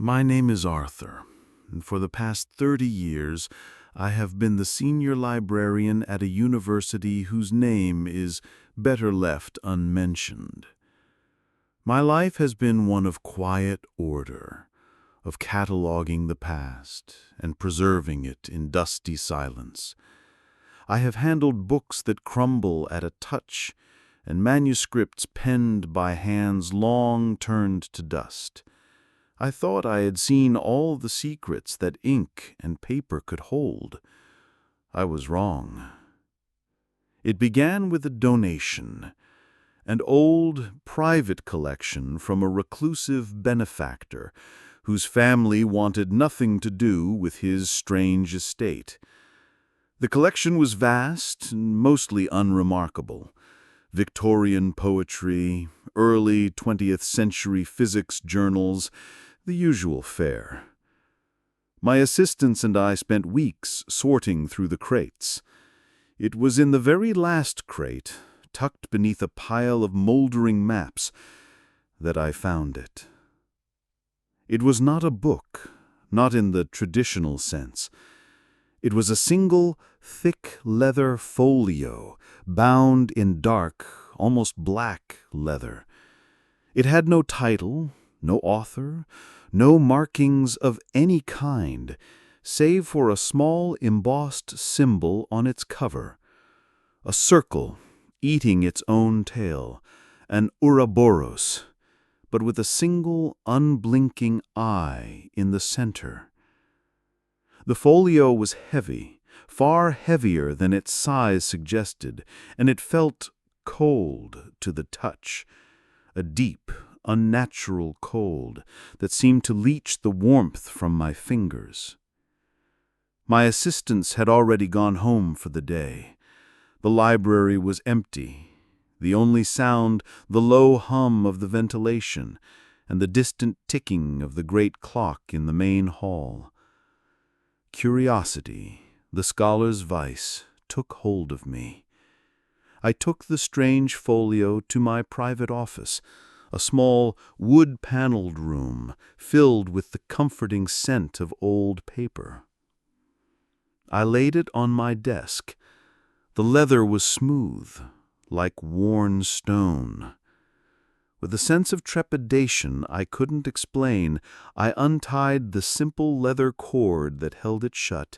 My name is Arthur, and for the past 30 years, I have been the senior librarian at a university whose name is better left unmentioned. My life has been one of quiet order, of cataloging the past and preserving it in dusty silence. I have handled books that crumble at a touch and manuscripts penned by hands long turned to dust. I thought I had seen all the secrets that ink and paper could hold. I was wrong. It began with a donation, an old private collection from a reclusive benefactor whose family wanted nothing to do with his strange estate. The collection was vast and mostly unremarkable. Victorian poetry, early 20th century physics journals, the usual fare. My assistants and I spent weeks sorting through the crates. It was in the very last crate, tucked beneath a pile of moldering maps, that I found it. It was not a book, not in the traditional sense. It was a single, thick leather folio, bound in dark, almost black leather. It had no title, no author, no markings of any kind, save for a small embossed symbol on its cover. A circle, eating its own tail, an Ouroboros, but with a single unblinking eye in the center. The folio was heavy, far heavier than its size suggested, and it felt cold to the touch, a deep, unnatural cold that seemed to leach the warmth from my fingers. My assistants had already gone home for the day. The library was empty, the only sound the low hum of the ventilation and the distant ticking of the great clock in the main hall. Curiosity, the scholar's vice, took hold of me. I took the strange folio to my private office, a small wood-paneled room filled with the comforting scent of old paper. I laid it on my desk. The leather was smooth, like worn stone. With a sense of trepidation I couldn't explain, I untied the simple leather cord that held it shut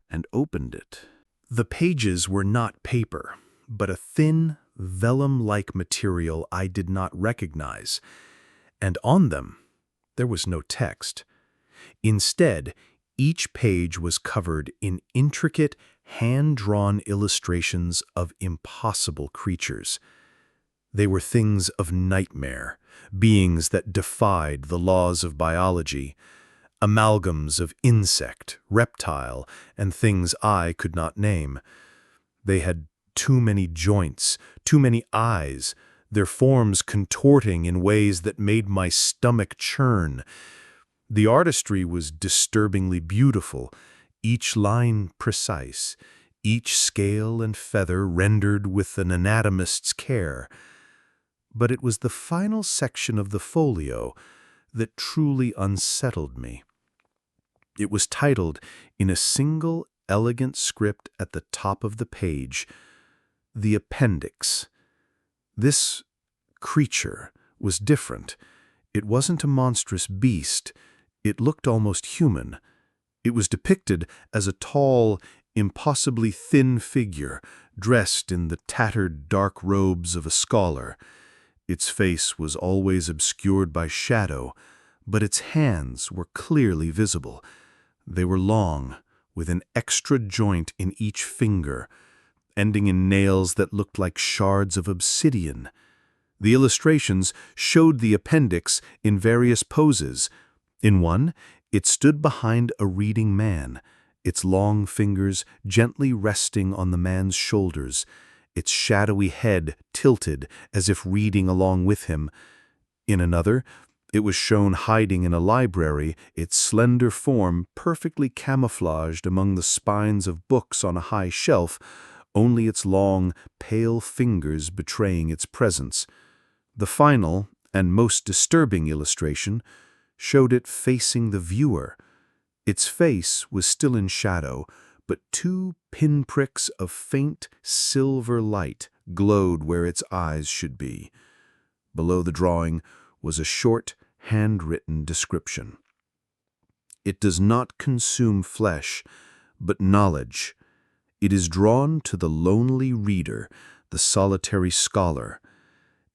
and opened it. The pages were not paper, but a thin, vellum-like material I did not recognize, and on them there was no text. Instead, each page was covered in intricate, hand-drawn illustrations of impossible creatures. They were things of nightmare, beings that defied the laws of biology, amalgams of insect, reptile, and things I could not name. They had too many joints, too many eyes, their forms contorting in ways that made my stomach churn. The artistry was disturbingly beautiful, each line precise, each scale and feather rendered with an anatomist's care. But it was the final section of the folio that truly unsettled me. It was titled in a single elegant script at the top of the page, "The Appendix." This creature was different. It wasn't a monstrous beast. It looked almost human. It was depicted as a tall, impossibly thin figure, dressed in the tattered dark robes of a scholar. Its face was always obscured by shadow, but its hands were clearly visible. They were long, with an extra joint in each finger, ending in nails that looked like shards of obsidian. The illustrations showed the appendix in various poses. In one, it stood behind a reading man, its long fingers gently resting on the man's shoulders, its shadowy head tilted as if reading along with him. In another, it was shown hiding in a library, its slender form perfectly camouflaged among the spines of books on a high shelf, only its long, pale fingers betraying its presence. The final and most disturbing illustration showed it facing the viewer. Its face was still in shadow, but 2 pinpricks of faint silver light glowed where its eyes should be. Below the drawing was a short, handwritten description. It does not consume flesh, but knowledge. It is drawn to the lonely reader, the solitary scholar.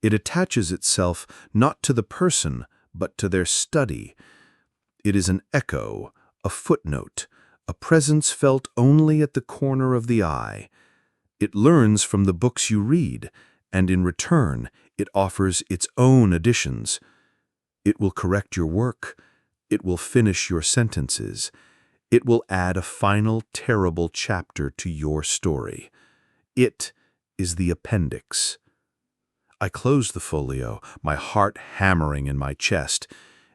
It attaches itself not to the person, but to their study. It is an echo, a footnote, a presence felt only at the corner of the eye. It learns from the books you read, and in return, it offers its own additions. It will correct your work. It will finish your sentences. It will add a final terrible chapter to your story. It is the appendix. I closed the folio, my heart hammering in my chest.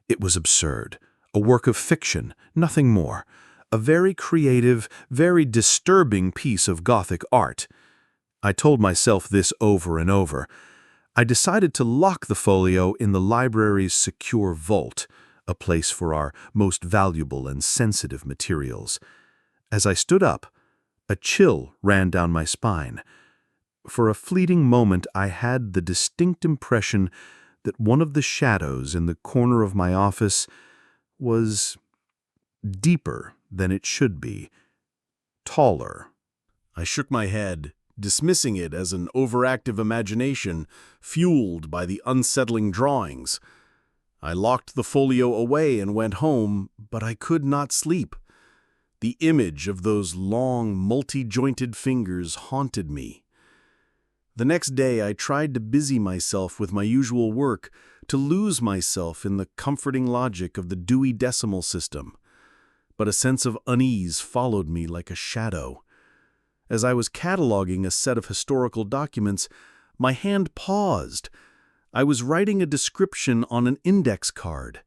It was absurd. A work of fiction, nothing more. A very creative, very disturbing piece of Gothic art. I told myself this over and over. I decided to lock the folio in the library's secure vault, a place for our most valuable and sensitive materials. As I stood up, a chill ran down my spine. For a fleeting moment, I had the distinct impression that one of the shadows in the corner of my office was deeper than it should be, taller. I shook my head, dismissing it as an overactive imagination fueled by the unsettling drawings. I locked the folio away and went home, but I could not sleep. The image of those long, multi-jointed fingers haunted me. The next day I tried to busy myself with my usual work, to lose myself in the comforting logic of the Dewey Decimal System. But a sense of unease followed me like a shadow. As I was cataloging a set of historical documents, my hand paused. I was writing a description on an index card.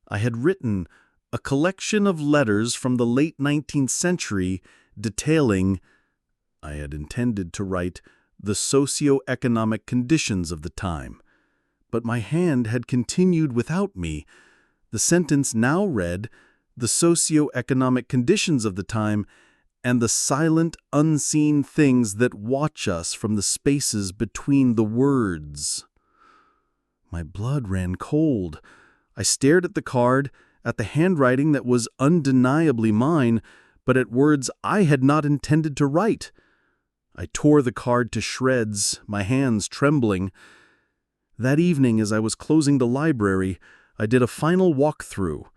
I had written a collection of letters from the late 19th century detailing, I had intended to write, the socio-economic conditions of the time. But my hand had continued without me. The sentence now read, the socio-economic conditions of the time and the silent, unseen things that watch us from the spaces between the words. My blood ran cold. I stared at the card, at the handwriting that was undeniably mine, but at words I had not intended to write. I tore the card to shreds, my hands trembling. That evening, as I was closing the library, I did a final walk-through.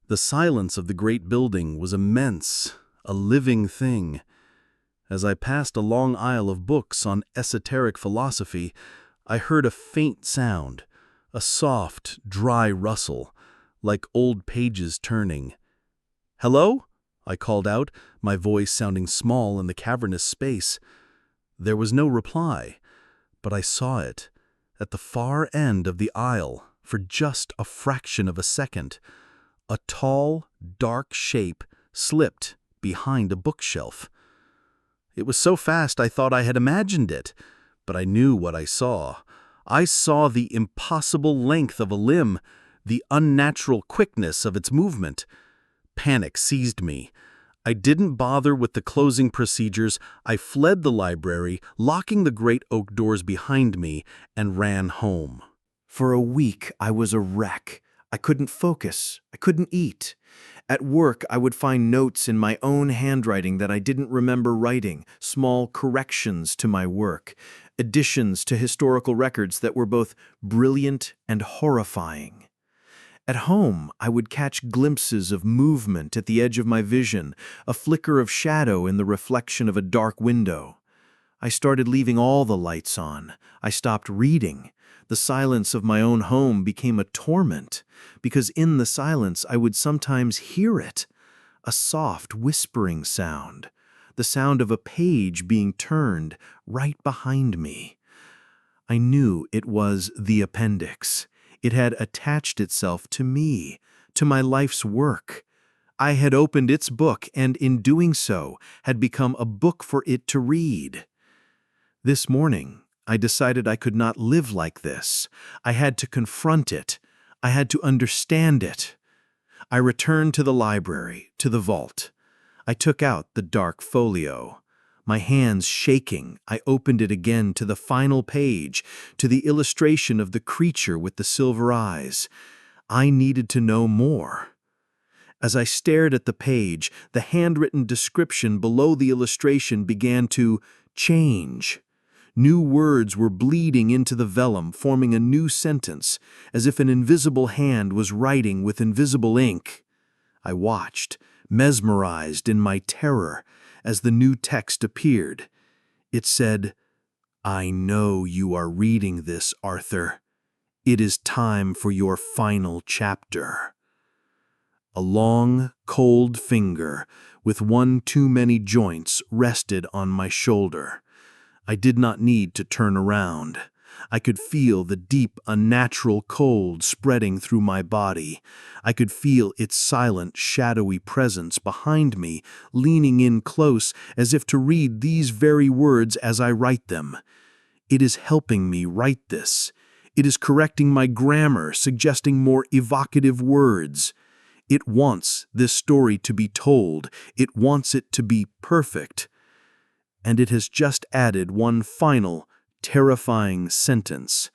The silence of the great building was immense, a living thing. As I passed a long aisle of books on esoteric philosophy, I heard a faint sound, a soft, dry rustle, like old pages turning. "Hello?" I called out, my voice sounding small in the cavernous space. There was no reply, but I saw it, at the far end of the aisle, for just a fraction of a second. A tall, dark shape slipped behind a bookshelf. It was so fast I thought I had imagined it, but I knew what I saw. I saw the impossible length of a limb, the unnatural quickness of its movement. Panic seized me. I didn't bother with the closing procedures. I fled the library, locking the great oak doors behind me, and ran home. For a week, I was a wreck. I couldn't focus. I couldn't eat. At work, I would find notes in my own handwriting that I didn't remember writing, small corrections to my work, additions to historical records that were both brilliant and horrifying. At home, I would catch glimpses of movement at the edge of my vision, a flicker of shadow in the reflection of a dark window. I started leaving all the lights on. I stopped reading. The silence of my own home became a torment, because in the silence I would sometimes hear it, a soft whispering sound, the sound of a page being turned right behind me. I knew it was the appendix. It had attached itself to me, to my life's work. I had opened its book and, in doing so, had become a book for it to read. This morning, I decided I could not live like this. I had to confront it. I had to understand it. I returned to the library, to the vault. I took out the dark folio. My hands shaking, I opened it again to the final page, to the illustration of the creature with the silver eyes. I needed to know more. As I stared at the page, the handwritten description below the illustration began to change. New words were bleeding into the vellum, forming a new sentence, as if an invisible hand was writing with invisible ink. I watched, mesmerized in my terror, as the new text appeared. It said, "I know you are reading this, Arthur. It is time for your final chapter." A long, cold finger, with one too many joints, rested on my shoulder. I did not need to turn around. I could feel the deep, unnatural cold spreading through my body. I could feel its silent, shadowy presence behind me, leaning in close as if to read these very words as I write them. It is helping me write this. It is correcting my grammar, suggesting more evocative words. It wants this story to be told. It wants it to be perfect. And it has just added one final, terrifying sentence,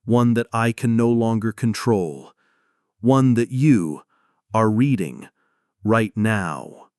one that I can no longer control, one that you are reading right now.